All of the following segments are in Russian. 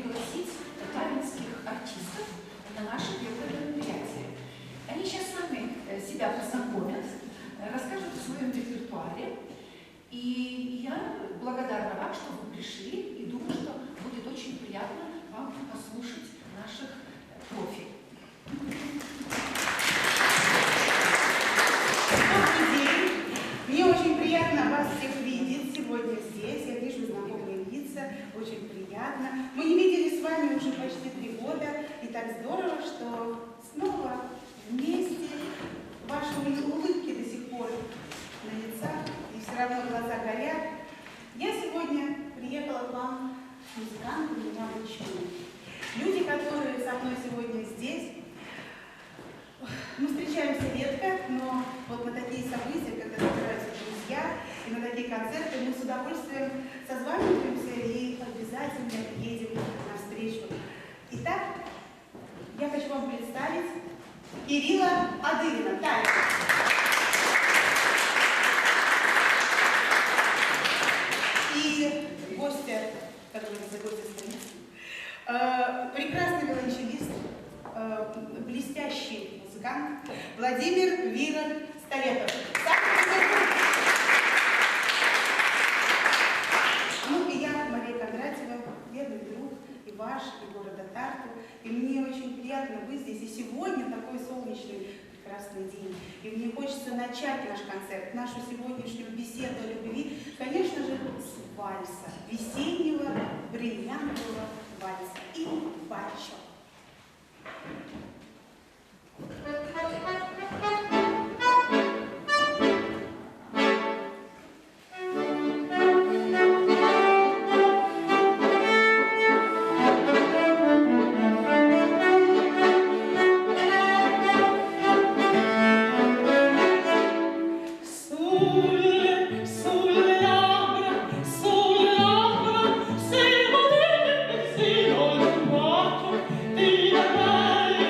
пригласить таллинских артистов на наше первое мероприятие. Они сейчас сами себя познакомят, расскажут о своем репертуаре. И я благодарна вам, что вы пришли, и думаю, что будет очень приятно вам послушать наших профи. Добрый день! Мне очень приятно вас всех видеть сегодня здесь. Я вижу знакомые лица, очень приятно. Мы не виделись с вами уже почти 3 года, и так здорово, что снова вместе. Ваши улыбки до сих пор на лицах, и все равно глаза горят. Я сегодня приехала к вам с музыкантами необычными. Люди, которые со мной сегодня здесь, мы встречаемся редко, но вот на такие события, когда собираются друзья, и на такие концерты мы с удовольствием созваниваемся и обязательно едем навстречу. Итак, я хочу вам представить Кирилла Адырина. Таня. И гостя, который за гостя стоит, прекрасный виолончелист, блестящий музыкант Владимир Вирон Столетов. Ну и я, Мария Кондратьева, верный друг и ваш, и города Тарту. И мне очень приятно быть здесь. И сегодня такой солнечный, прекрасный день. И мне хочется начать наш концерт, нашу сегодняшнюю беседу о любви, конечно же, с вальса, весеннего бриллиантового вальса и бальчо. Di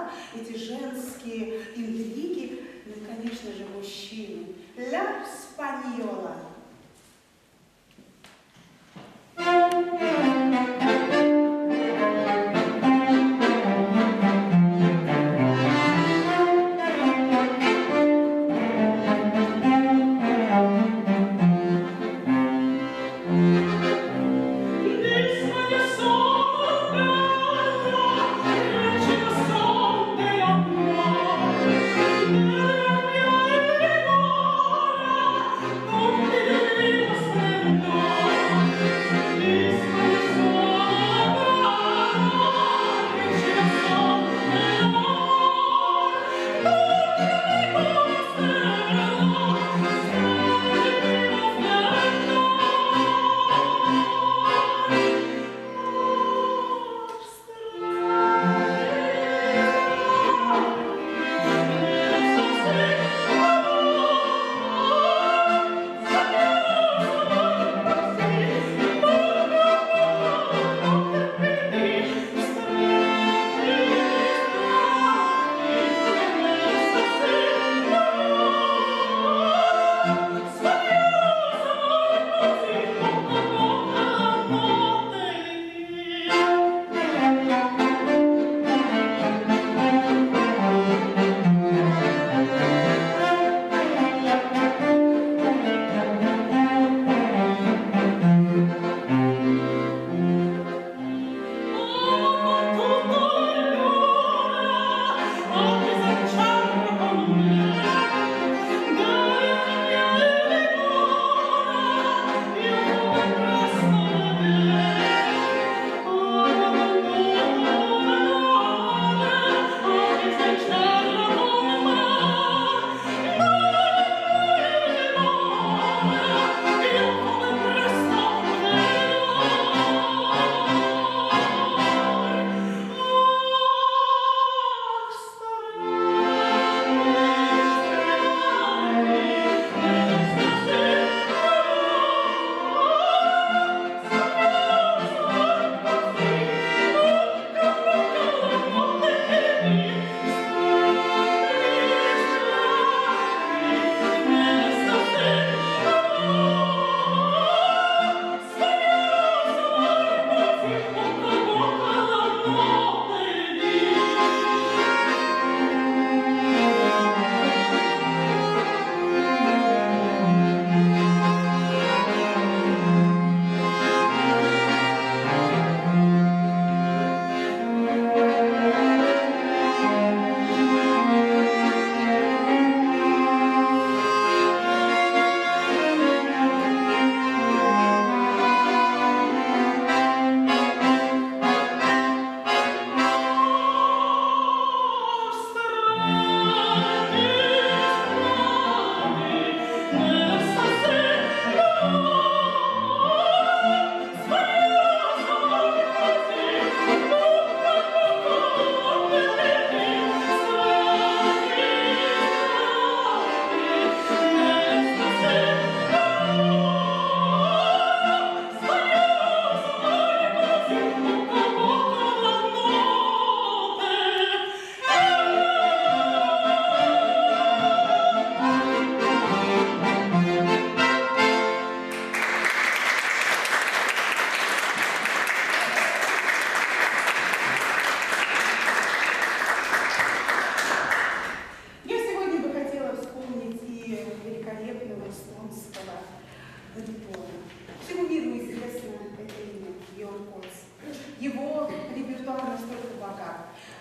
слова, эти женские интриги, ну и, конечно же, мужчины. Ла Спаньола.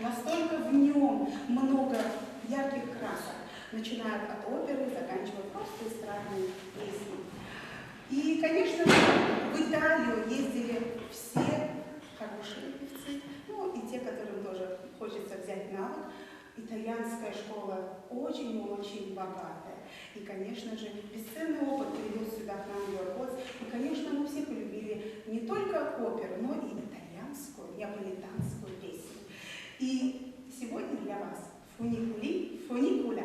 Настолько в нем много ярких красок, начиная от оперы, заканчивая просто эстрадной песней. И, конечно, в Италию ездили все хорошие певцы, ну и те, которым тоже хочется взять навык. Итальянская школа очень-очень богатая. И, конечно же, бесценный опыт привел сюда к нам Йорк-Отц. И, конечно, мы все полюбили не только оперу, но и итальянскую, неаполитанскую песню. И сегодня для вас фуникули, фуникуля.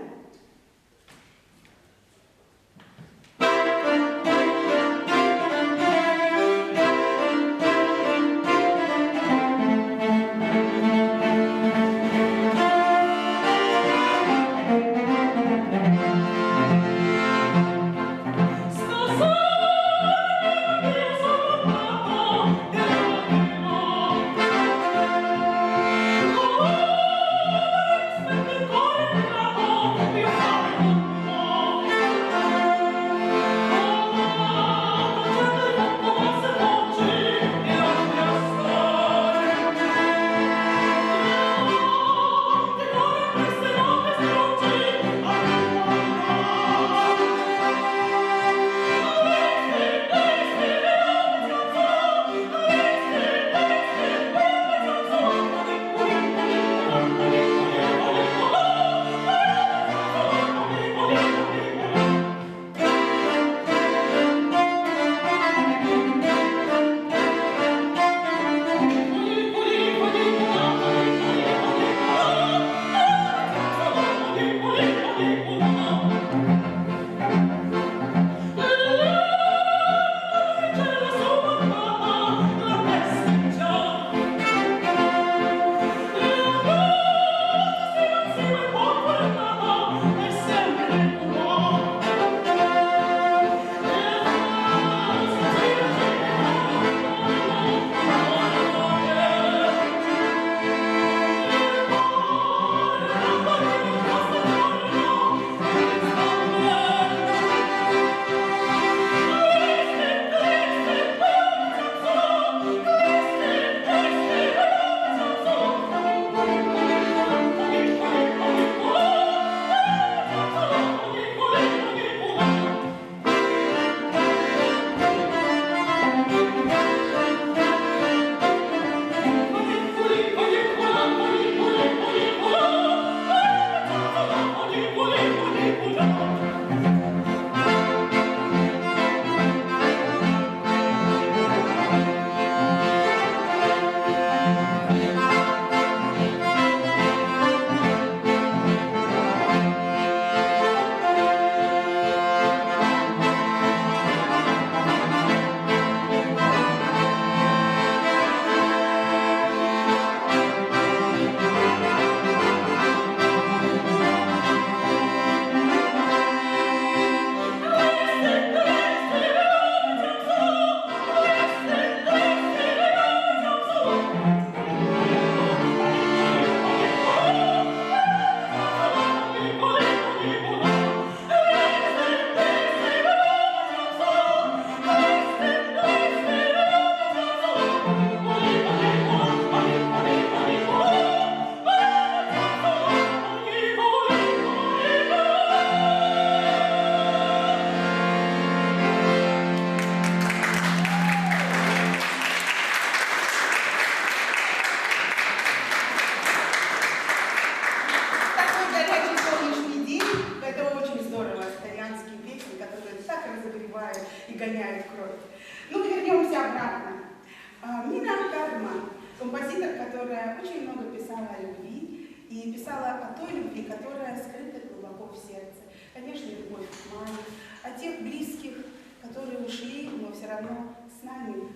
и писала о той любви, которая скрыта глубоко в сердце. Конечно, любовь к маме, о тех близких, которые ушли, но все равно с нами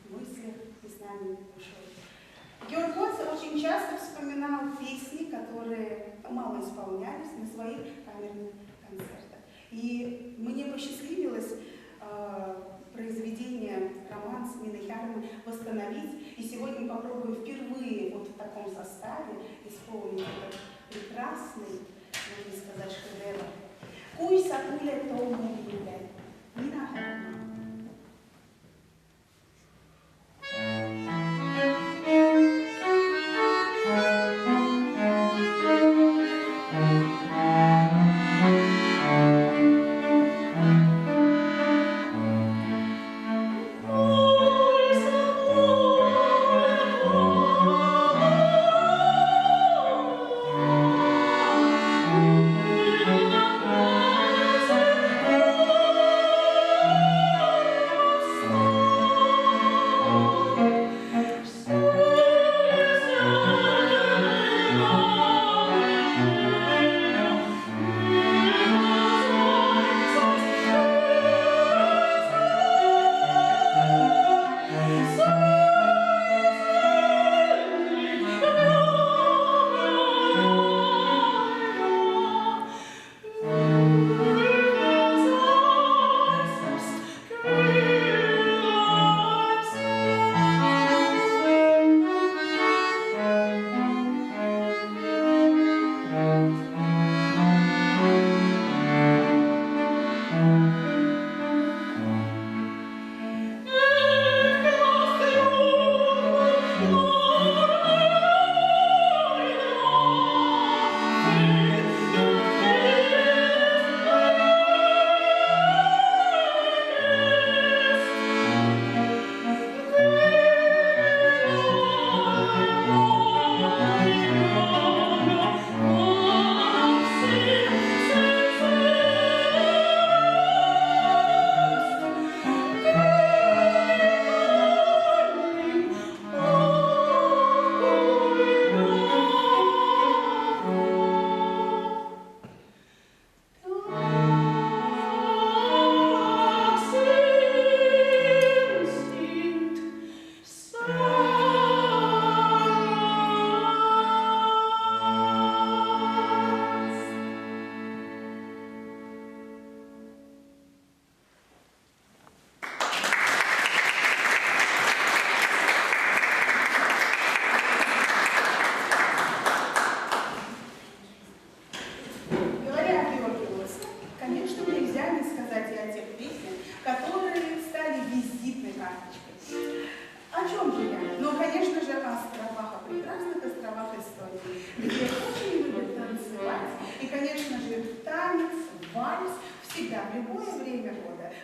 в мыслях и с нами душой. Георг Коци очень часто вспоминал песни, которые мало исполнялись на своих камерных концертах. И мне посчастливилось произведение «Романс» Мины Хярмы восстановить. И сегодня попробую впервые вот в таком составе исполнить этот прекрасный, можно сказать, шедевр. «Куй сакуле тому юле» Мина Хярма.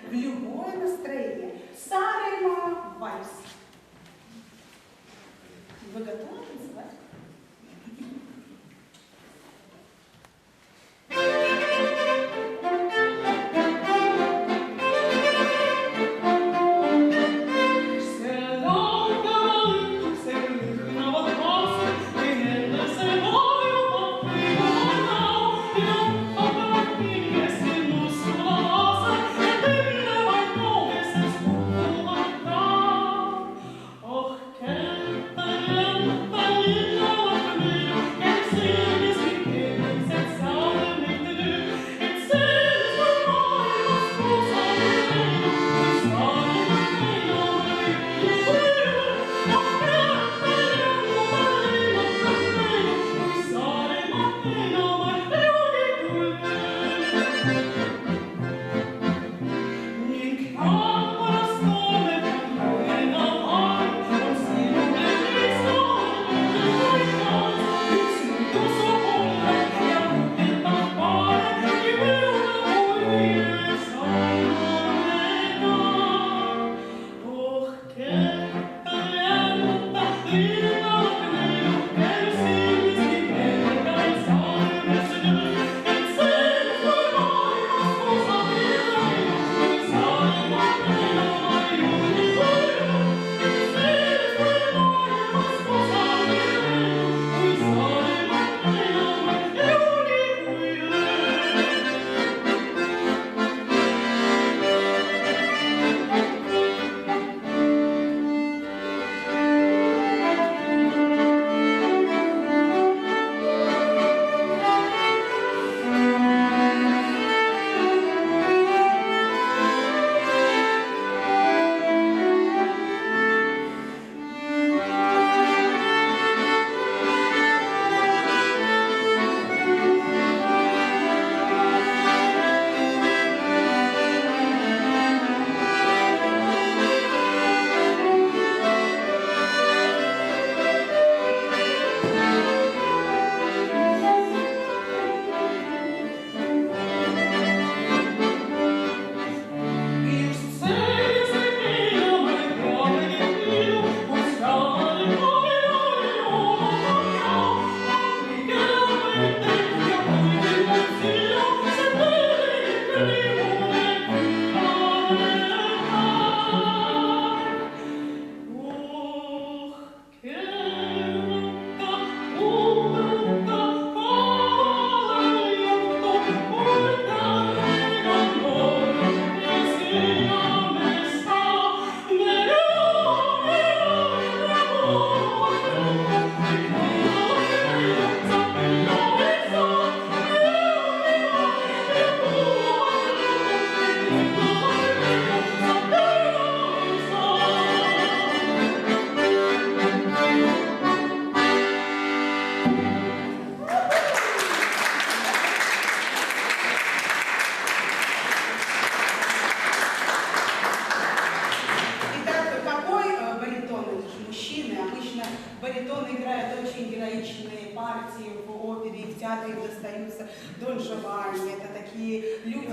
В любое настроение. Сарема вальс. Вы готовы танцевать? Oh,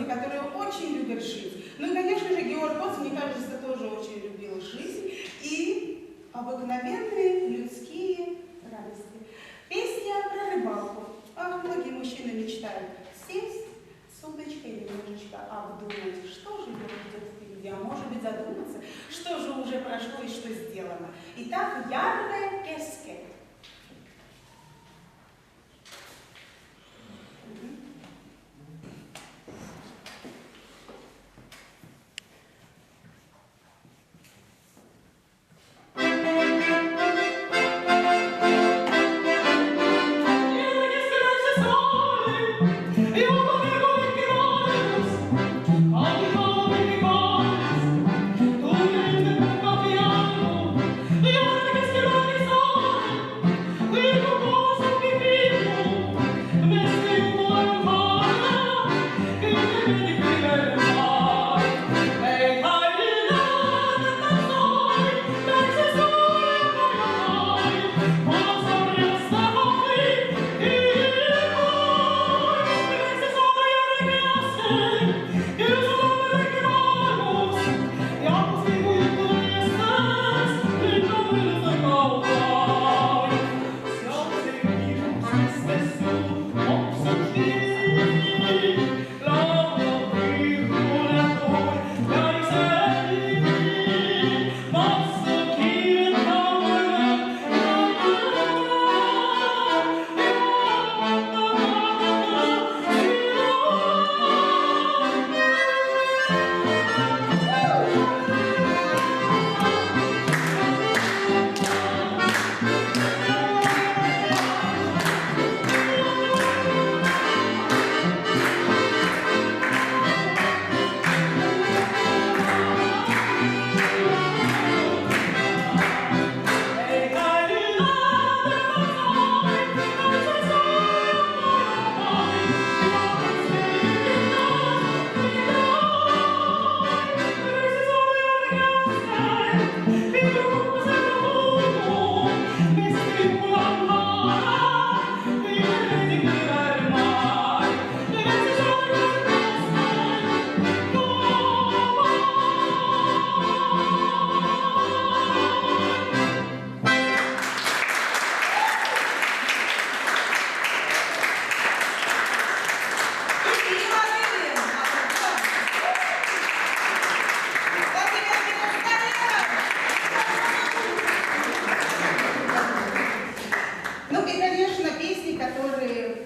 которые очень любят жизнь. Ну и, конечно же, Георг Коц, мне кажется, тоже очень любил жизнь и обыкновенные людские радости. Песня про рыбалку. Ах, многие мужчины мечтают сесть с удочкой немножечко обдумать, что же его ждет впереди, а может быть задуматься, что же уже прошло и что сделано. Итак, яркая песня.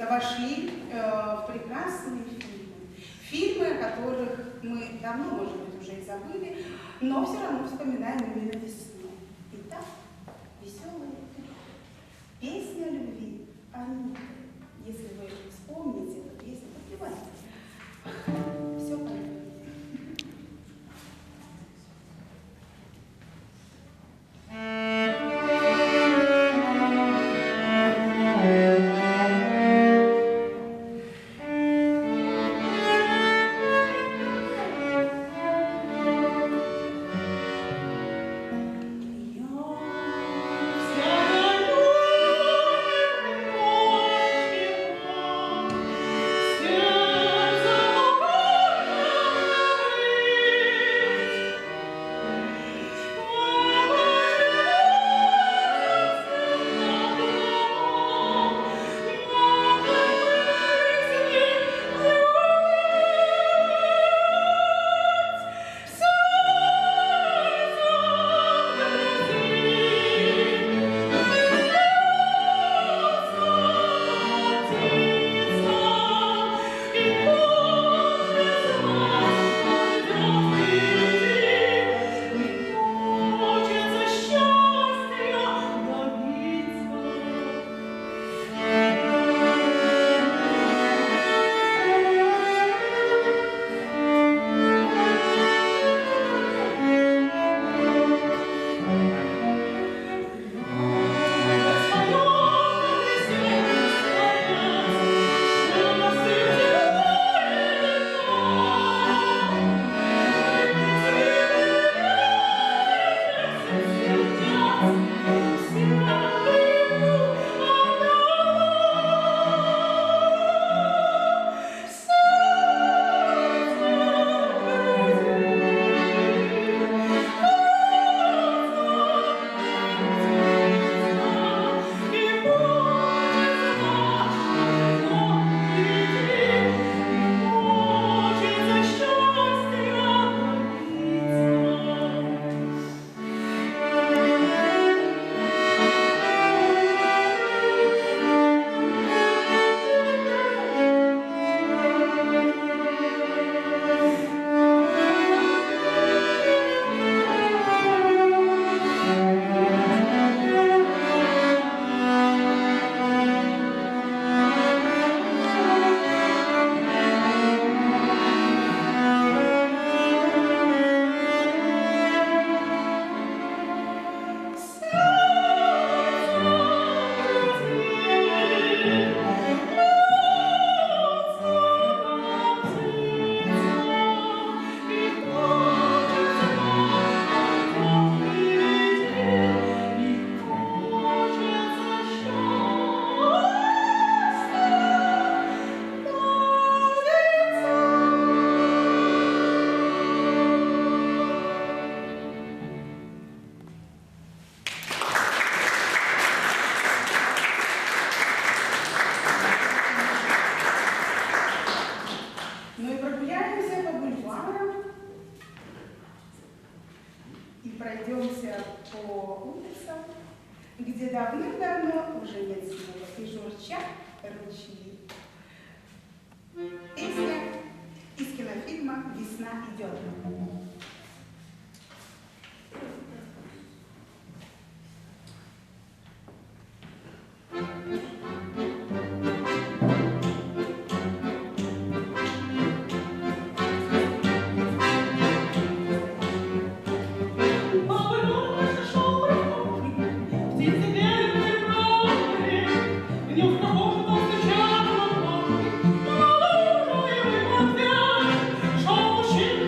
Вошли в прекрасные фильмы. Фильмы, о которых мы давно, может быть, уже и забыли, но все равно вспоминаем именно весной. Итак, веселая песня любви Анюты. Если вы вспомните эту песню, подпевайте. Все понятно. Ну и прогуляемся по бульварам и пройдемся по улицам, где давным-давно уже нет снега и журчат ручьи. Песня из кинофильма «Весна идет». Шел мужчина,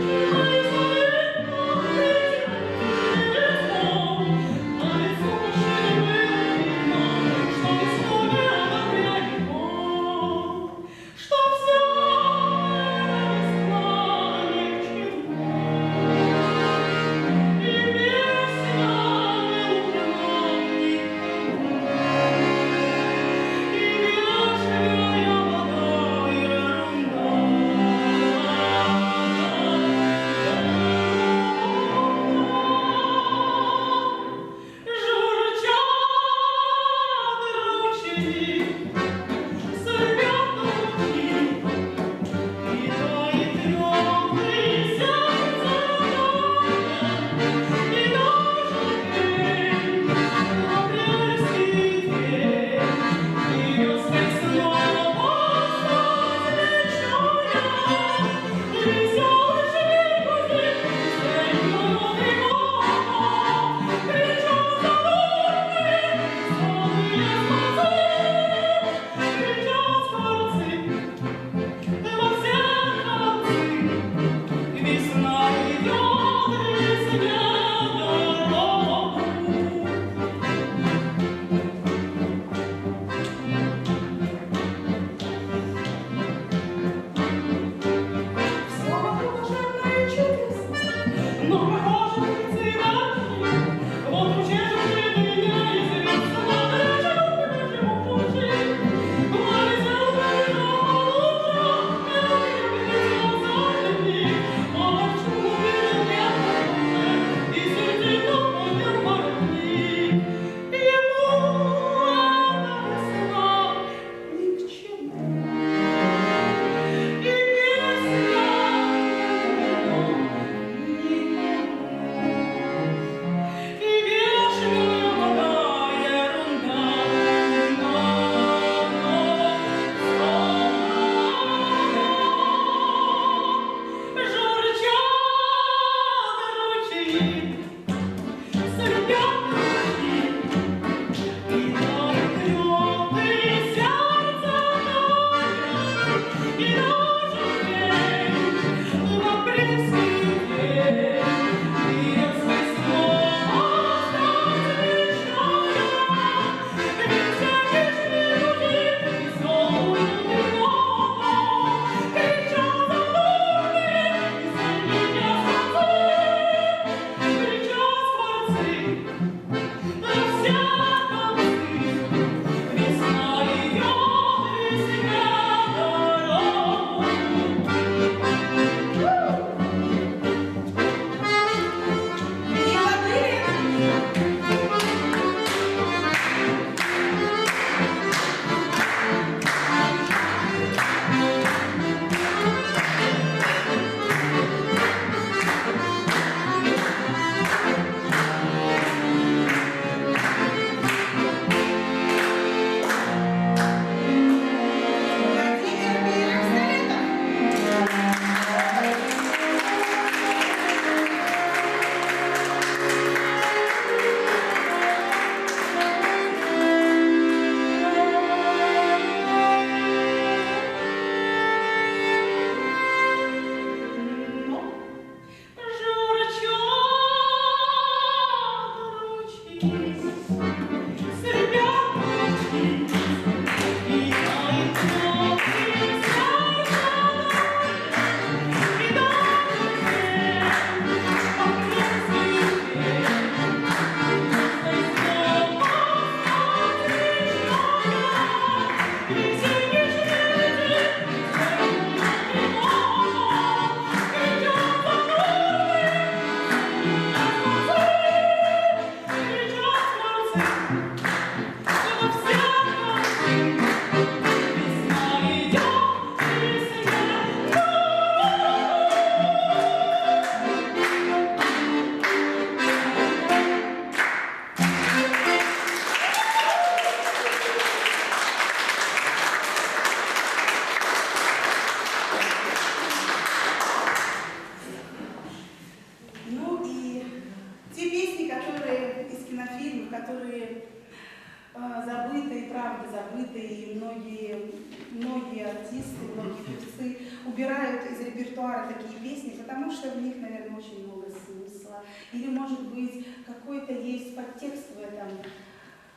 артисты, многие певцы убирают из репертуара такие песни, потому что в них, наверное, очень много смысла. Или, может быть, какой-то есть подтекст в этом.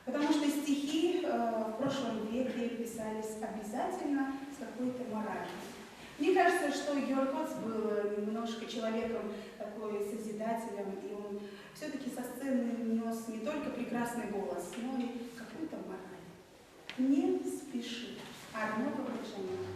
Потому что стихи в прошлом веке писались обязательно с какой-то моралью. Мне кажется, что Георг Коц был немножко человеком такой созидателем, и он все-таки со сцены нес не только прекрасный голос, но и какую-то мораль. Не спеши. Арно Погребняк.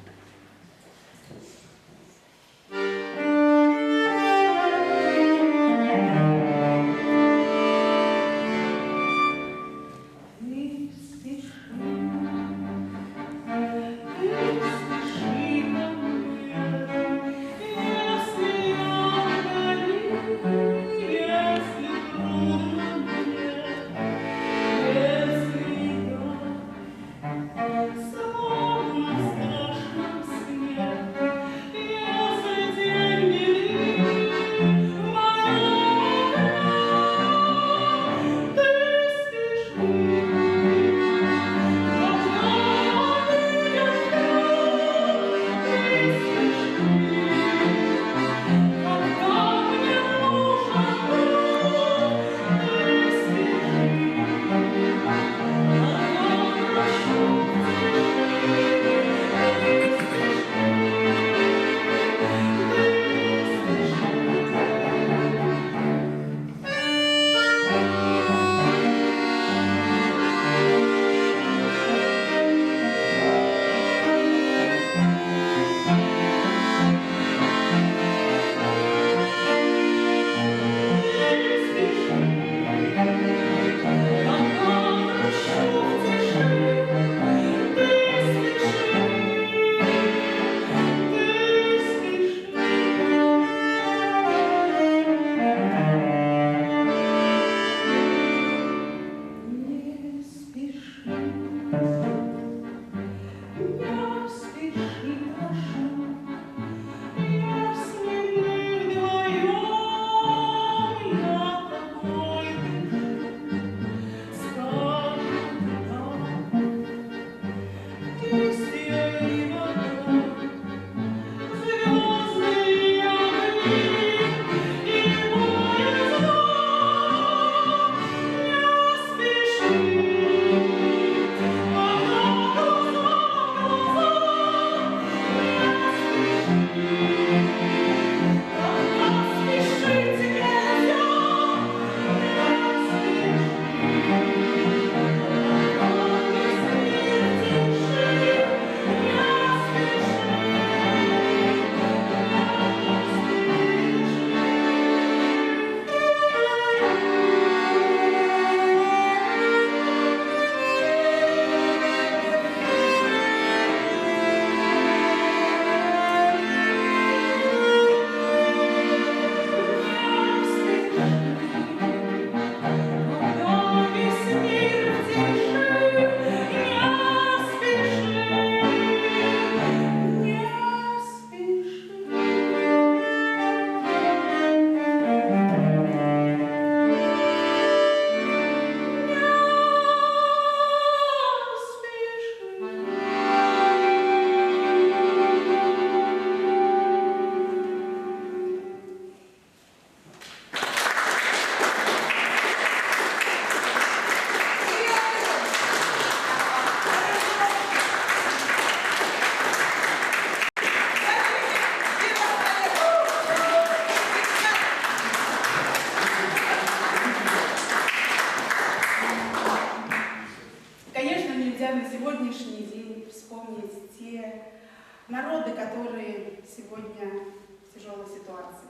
народы, которые сегодня в тяжелой ситуации.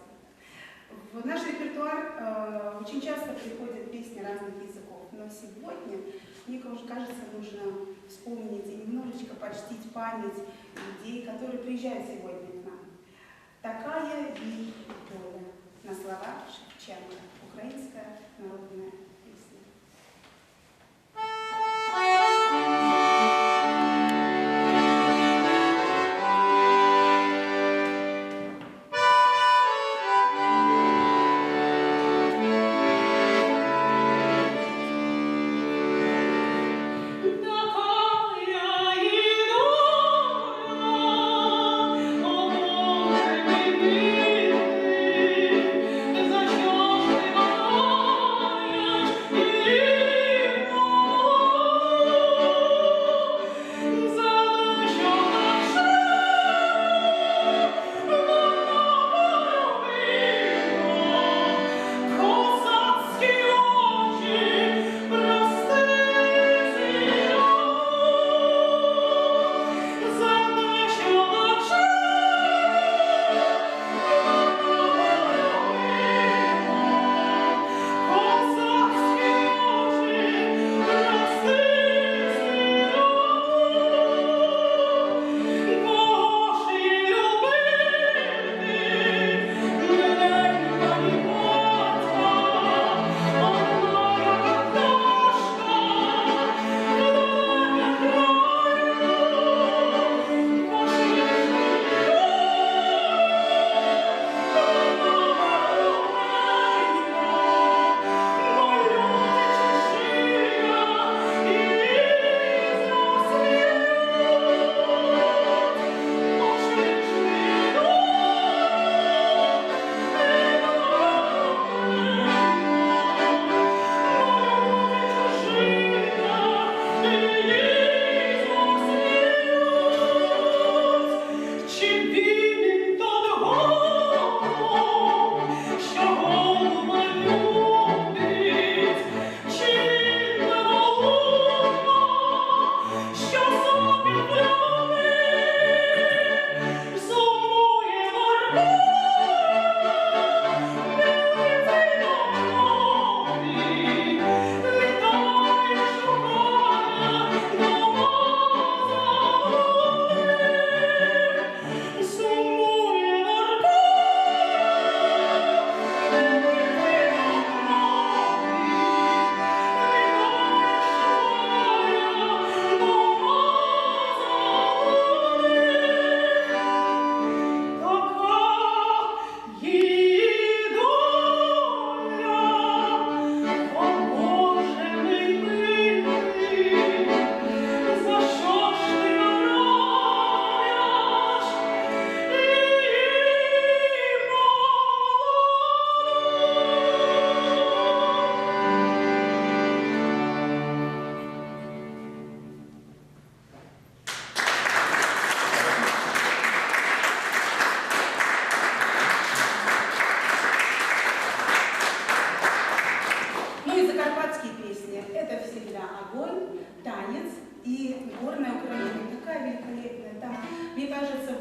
В наш репертуар очень часто приходят песни разных языков, но сегодня, мне кажется, нужно вспомнить и немножечко почтить память людей, которые приезжают сегодня к нам. «Такая и доля» на слова Шевченка, украинская народная песня. Такая и доля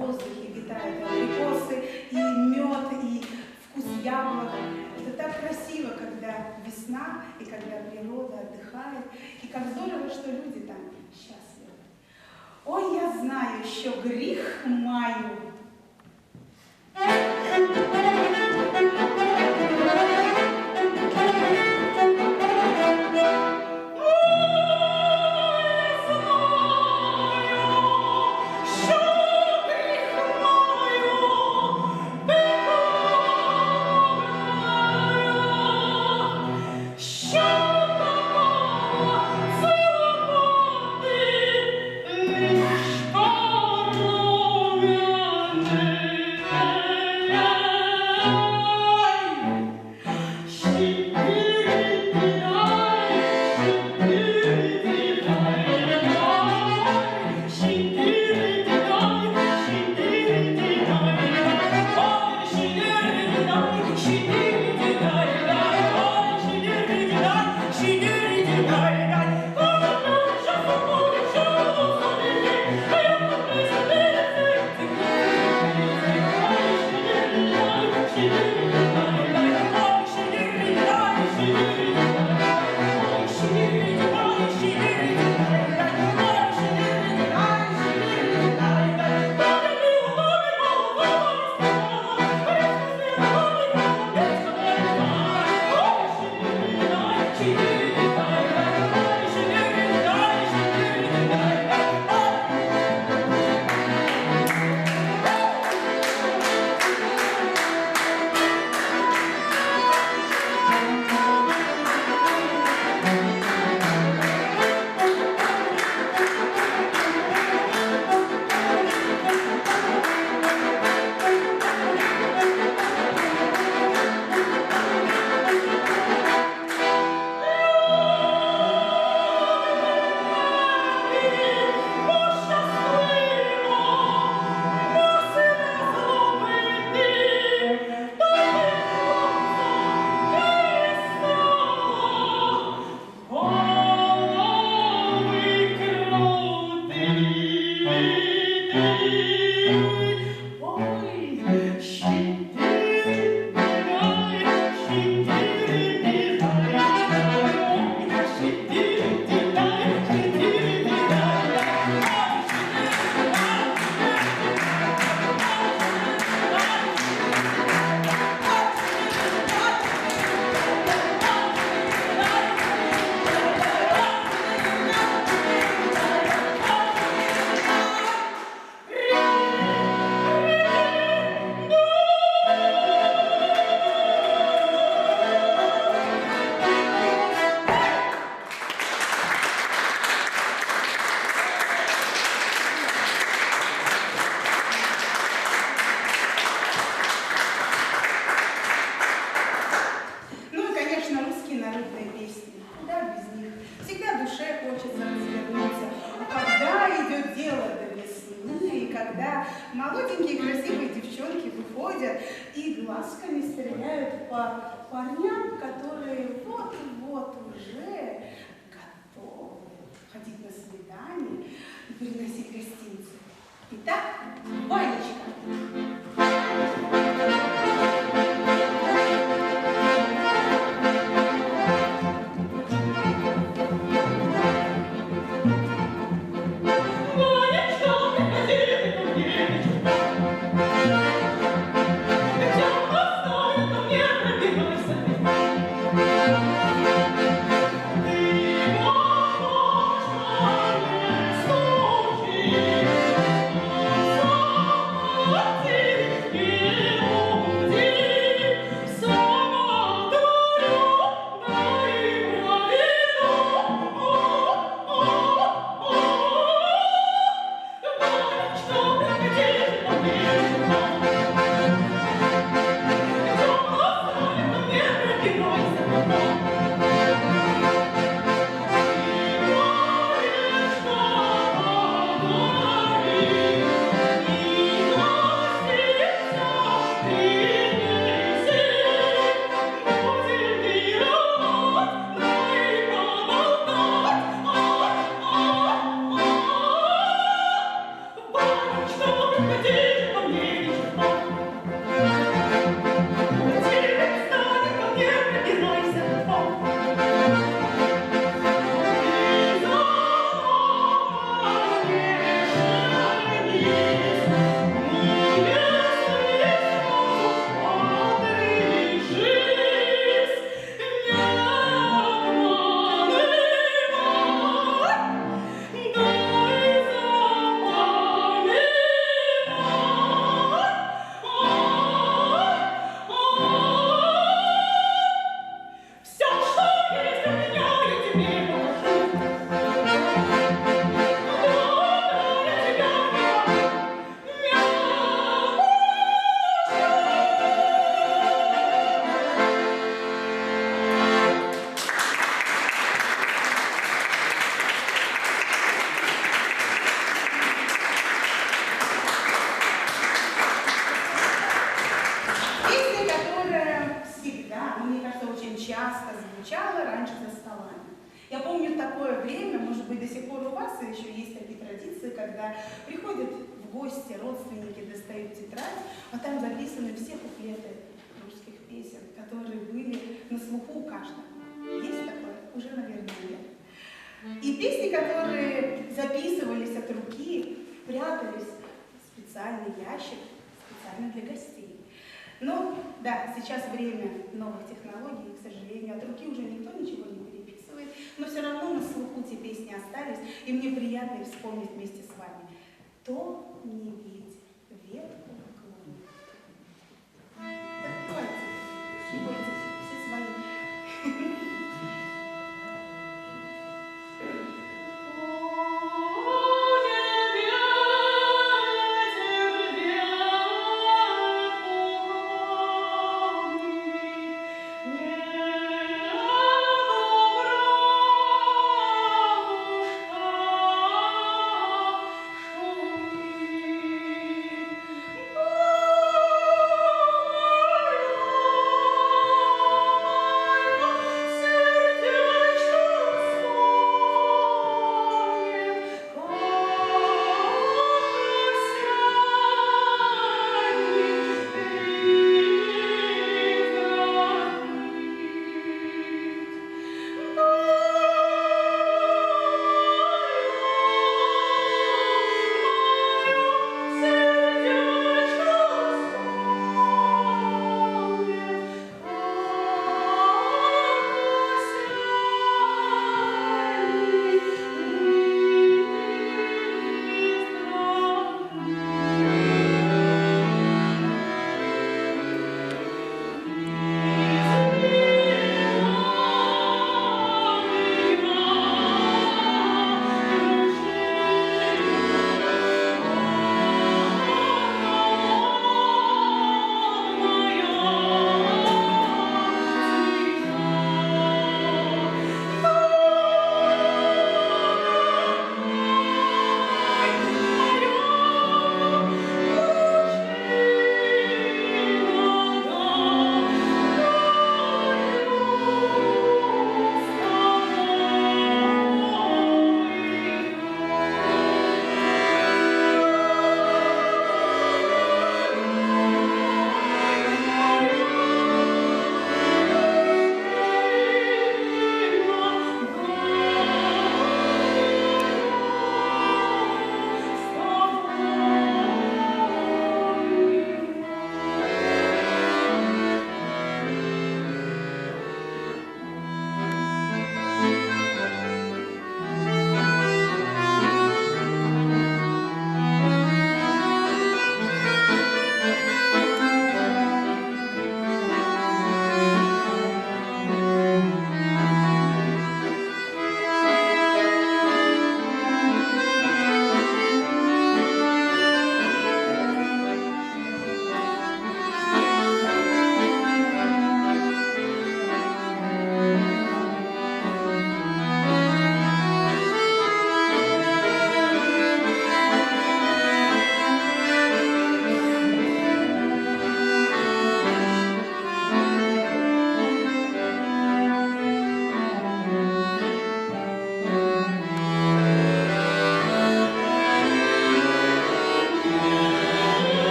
воздухе витают абрикосы, и мед, и вкус яблок. Это так красиво, когда весна, и когда природа отдыхает, и как здорово, что люди там счастливы. Ой, я знаю, еще грех маю. Молоденькие красивые девчонки выходят и глазками стреляют по парням, которые вот-вот уже готовы ходить на свидание и приносить гостинцы. Итак, Ванечка. What? часто звучало раньше за столами. Я помню такое время, может быть, до сих пор у вас еще есть такие традиции, когда приходят в гости родственники, достают тетрадь, а там записаны все куплеты русских песен, которые были на слуху у каждого. Есть такое? Уже, наверное, нет. И песни, которые записывались от руки, прятались в специальный ящик, специально для гостей. Но, да, сейчас время новых технологий, к сожалению, от руки уже никто ничего не переписывает, но все равно на слуху те песни остались, и мне приятно их вспомнить вместе с вами. То не ведь ветку клонит. Давайте, не бойтесь, все свои.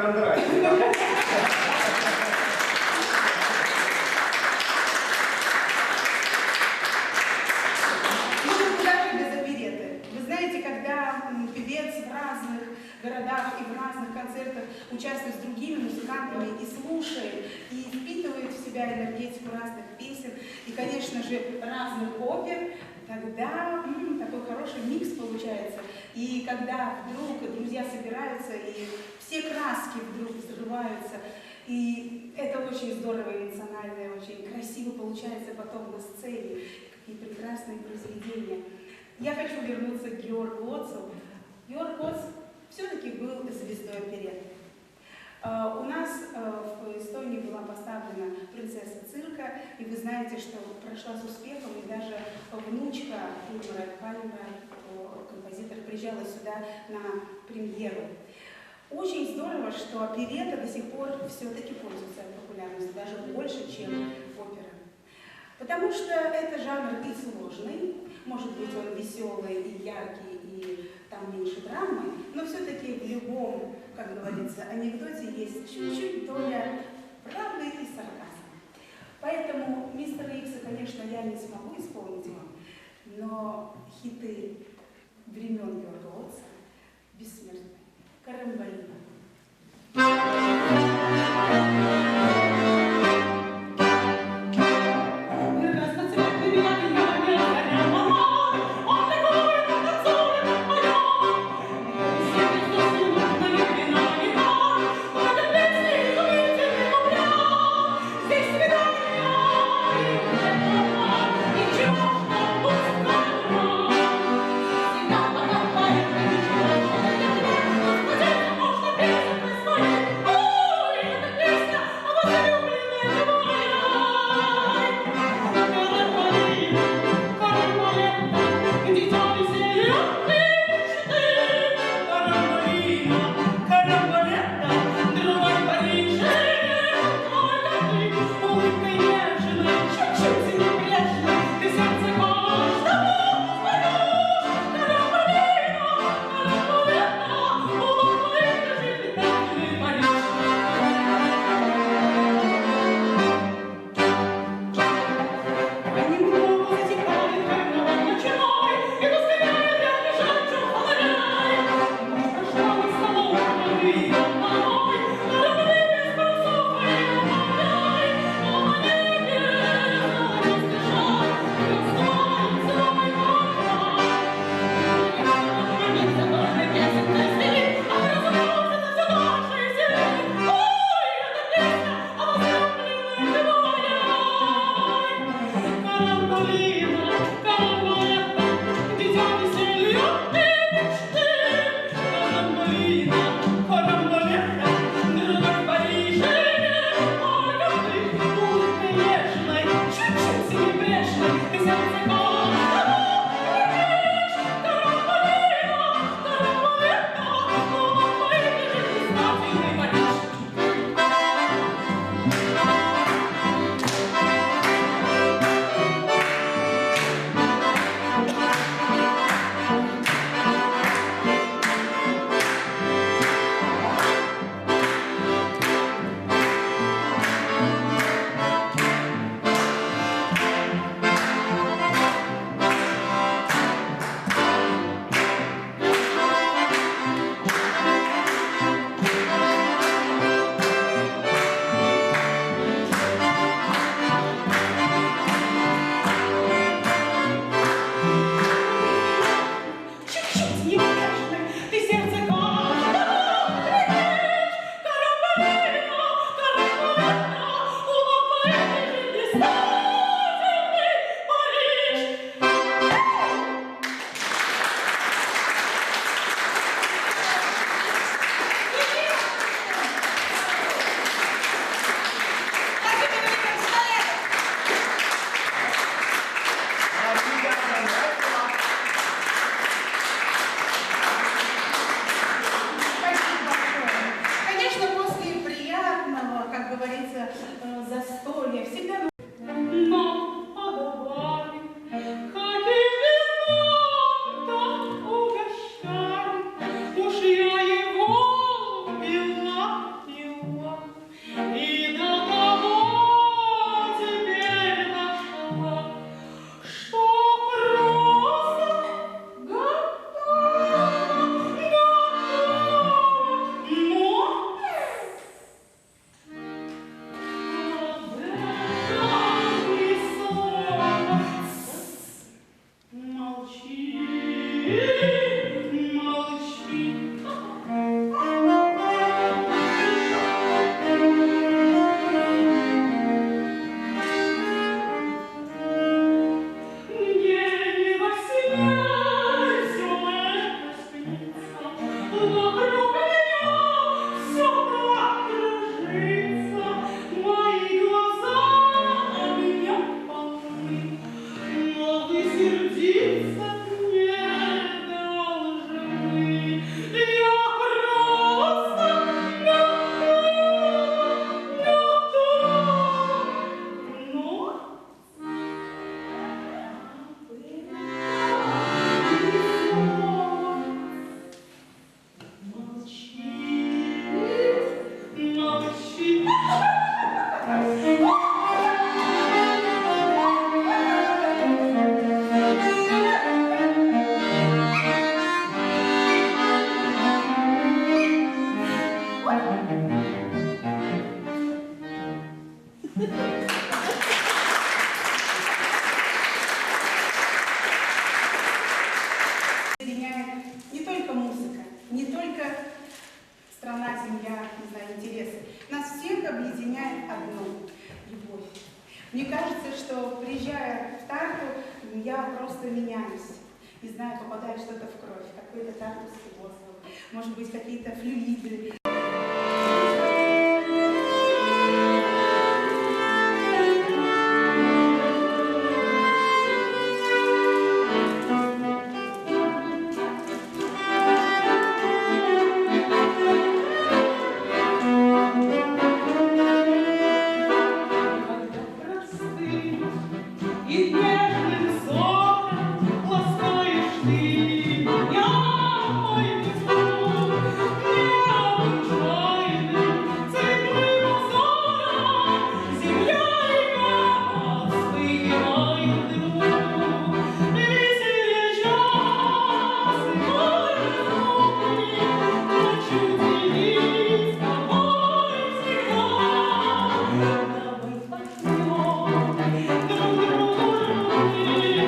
карандаши. Ну, куда же без опереты? Вы знаете, когда певец в разных городах и в разных концертах участвует с другими музыкантами и слушает, и впитывает в себя энергетику разных песен, и, конечно же, разных опер, тогда такой хороший микс получается. И когда вдруг друзья собираются, и все краски вдруг взрываются, и это очень здорово, эмоционально, и очень красиво получается потом на сцене, какие прекрасные произведения. Я хочу вернуться к Георгу Оцу. Георг Оц все-таки был звездой оперетты. У нас в Эстонии была поставлена «Принцесса цирка», и вы знаете, что прошла с успехом, и даже внучка Ingmar Kallenbach, композитор, приезжала сюда на премьеру. Очень здорово, что оперетта до сих пор все-таки пользуется популярностью, даже больше, чем опера. Потому что это жанр и сложный, может быть, он веселый и яркий, и там меньше драмы, но все-таки в любом, как говорится, анекдоте есть чуть-чуть доля правды и сарказма. Поэтому «Мистера Икса», конечно, я не смогу исполнить вам, но хиты времен Георга Оца бессмертны. «Карамболина». Соединяет не только музыка, не только страна, семья, не знаю, интересы. Нас всех объединяет одно – любовь. Мне кажется, что приезжая в Тарту, я просто меняюсь. Не знаю, попадает что-то в кровь, какой-то тартовский воздух, может быть, какие-то флюиды. И нежным взором ласкаешь ты меня, мой взор, необычайным цветным узором. Земля и небо вспыхивает вдруг, веселье час и мой разлуки. Хочу делить с тобой всегда, давай возьмем друг другу руки и вдаль путь на долгие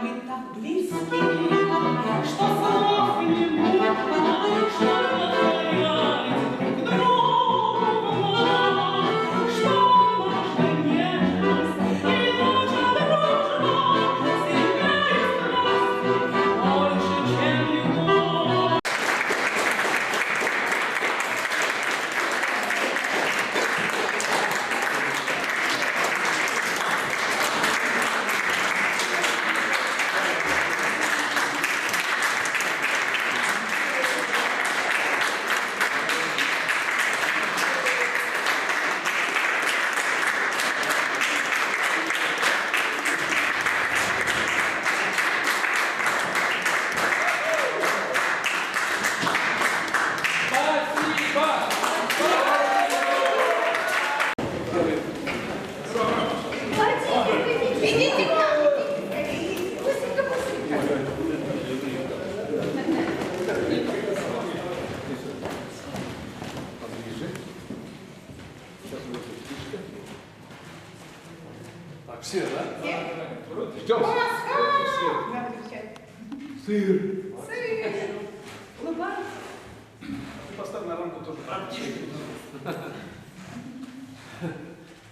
Мы так близки, что слов не нужно, что повторять друг другу, что наша нежность и наша дружба сильнее страсти, больше, чем любовь. Идите к нам, идите. Быстренько, быстренько. Так, все, да? все. Ждем. Надо кричать. Сыр. Сыр. Улыбайся. Поставь на рамку тоже.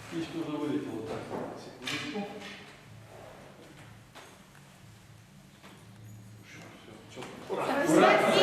Птичка уже вылетела. Вот так. Секундочку. Все, четко. Ура! Красиво.